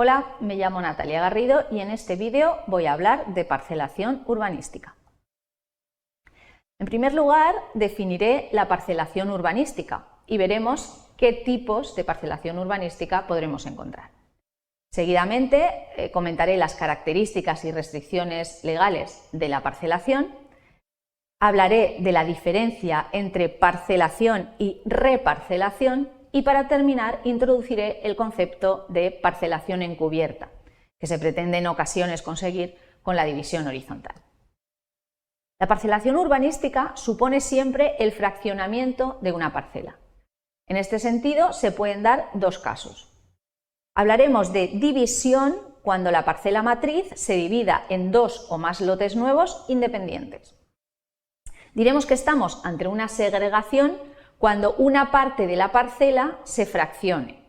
Hola, me llamo Natalia Garrido y en este vídeo voy a hablar de parcelación urbanística. En primer lugar, definiré la parcelación urbanística y veremos qué tipos de parcelación urbanística podremos encontrar. Seguidamente, comentaré las características y restricciones legales de la parcelación. Hablaré de la diferencia entre parcelación y reparcelación y para terminar introduciré el concepto de parcelación encubierta, que se pretende en ocasiones conseguir con la división horizontal. La parcelación urbanística supone siempre el fraccionamiento de una parcela. En este sentido se pueden dar dos casos. Hablaremos de división cuando la parcela matriz se divida en dos o más lotes nuevos independientes. Diremos que estamos ante una segregación cuando una parte de la parcela se fraccione,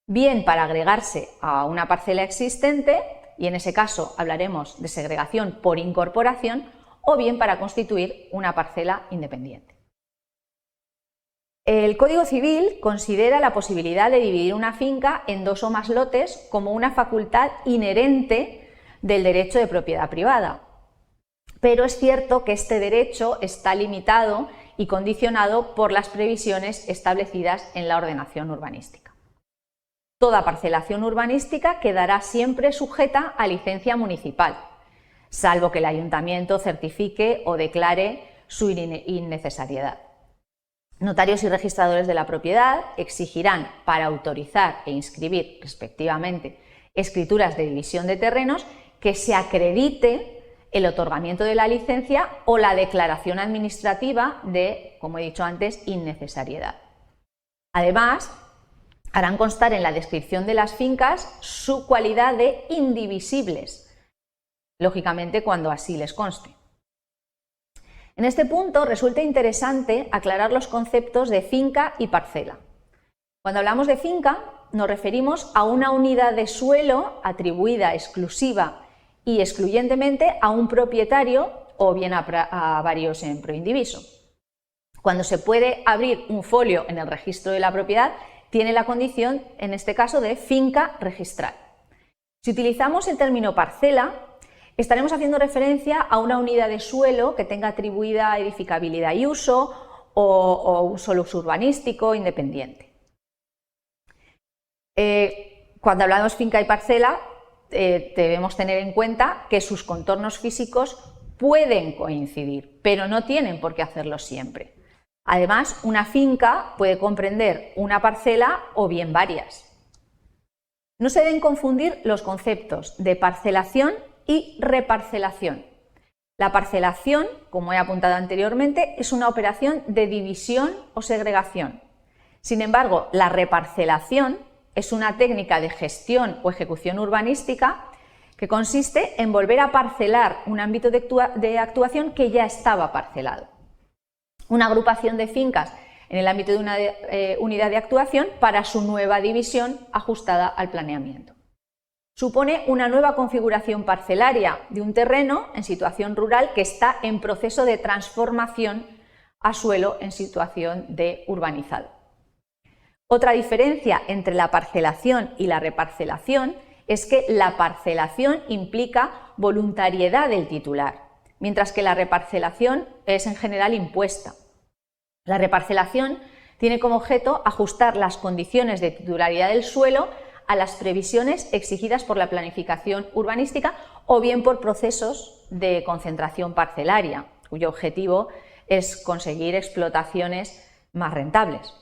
bien para agregarse a una parcela existente, y en ese caso hablaremos de segregación por incorporación, o bien para constituir una parcela independiente. El Código Civil considera la posibilidad de dividir una finca en dos o más lotes como una facultad inherente del derecho de propiedad privada. Pero es cierto que este derecho está limitado y condicionado por las previsiones establecidas en la ordenación urbanística. Toda parcelación urbanística quedará siempre sujeta a licencia municipal, salvo que el ayuntamiento certifique o declare su innecesariedad. Notarios y registradores de la propiedad exigirán para autorizar e inscribir, respectivamente, escrituras de división de terrenos que se acredite el otorgamiento de la licencia o la declaración administrativa de, como he dicho antes, innecesariedad. Además, harán constar en la descripción de las fincas su cualidad de indivisibles, lógicamente cuando así les conste. En este punto resulta interesante aclarar los conceptos de finca y parcela. Cuando hablamos de finca nos referimos a una unidad de suelo atribuida exclusiva y excluyentemente a un propietario o bien a varios en proindiviso. Cuando se puede abrir un folio en el registro de la propiedad, tiene la condición, en este caso, de finca registral. Si utilizamos el término parcela, estaremos haciendo referencia a una unidad de suelo que tenga atribuida edificabilidad y uso o un solo uso urbanístico independiente. Cuando hablamos finca y parcela, debemos tener en cuenta que sus contornos físicos pueden coincidir, pero no tienen por qué hacerlo siempre. Además, una finca puede comprender una parcela o bien varias. No se deben confundir los conceptos de parcelación y reparcelación. La parcelación, como he apuntado anteriormente, es una operación de división o segregación. Sin embargo, la reparcelación es una técnica de gestión o ejecución urbanística que consiste en volver a parcelar un ámbito de actuación que ya estaba parcelado. Una agrupación de fincas en el ámbito de una unidad de actuación para su nueva división ajustada al planeamiento. Supone una nueva configuración parcelaria de un terreno en situación rural que está en proceso de transformación a suelo en situación de urbanizado. Otra diferencia entre la parcelación y la reparcelación es que la parcelación implica voluntariedad del titular, mientras que la reparcelación es en general impuesta. La reparcelación tiene como objeto ajustar las condiciones de titularidad del suelo a las previsiones exigidas por la planificación urbanística o bien por procesos de concentración parcelaria, cuyo objetivo es conseguir explotaciones más rentables.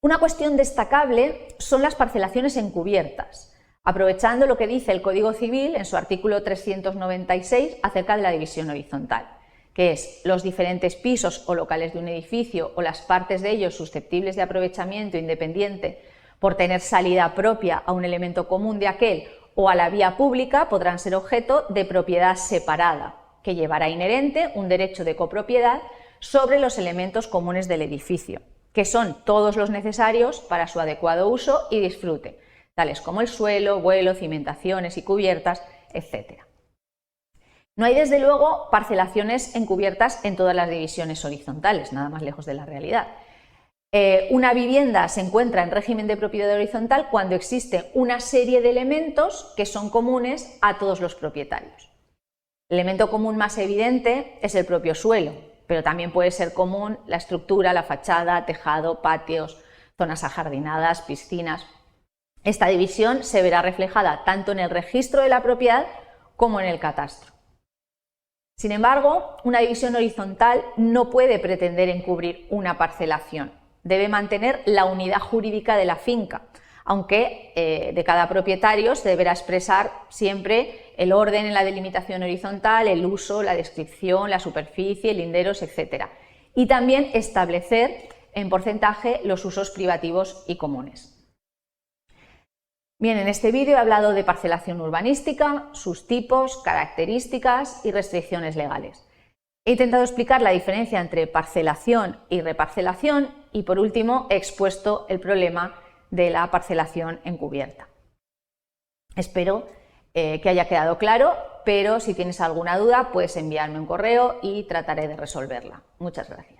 Una cuestión destacable son las parcelaciones encubiertas, aprovechando lo que dice el Código Civil en su artículo 396 acerca de la división horizontal, que es los diferentes pisos o locales de un edificio o las partes de ellos susceptibles de aprovechamiento independiente por tener salida propia a un elemento común de aquel o a la vía pública podrán ser objeto de propiedad separada, que llevará inherente un derecho de copropiedad sobre los elementos comunes del edificio, que son todos los necesarios para su adecuado uso y disfrute, tales como el suelo, vuelo, cimentaciones y cubiertas, etc. No hay desde luego parcelaciones encubiertas en todas las divisiones horizontales, nada más lejos de la realidad. Una vivienda se encuentra en régimen de propiedad horizontal cuando existe una serie de elementos que son comunes a todos los propietarios. El elemento común más evidente es el propio suelo, pero también puede ser común la estructura, la fachada, tejado, patios, zonas ajardinadas, piscinas. Esta división se verá reflejada tanto en el registro de la propiedad como en el catastro. Sin embargo, una división horizontal no puede pretender encubrir una parcelación. Debe mantener la unidad jurídica de la finca, aunque de cada propietario se deberá expresar siempre el orden en la delimitación horizontal, el uso, la descripción, la superficie, linderos, etc. Y también establecer en porcentaje los usos privativos y comunes. Bien, en este vídeo he hablado de parcelación urbanística, sus tipos, características y restricciones legales. He intentado explicar la diferencia entre parcelación y reparcelación y, por último, he expuesto el problema de la parcelación encubierta. Espero que haya quedado claro, pero si tienes alguna duda puedes enviarme un correo y trataré de resolverla. Muchas gracias.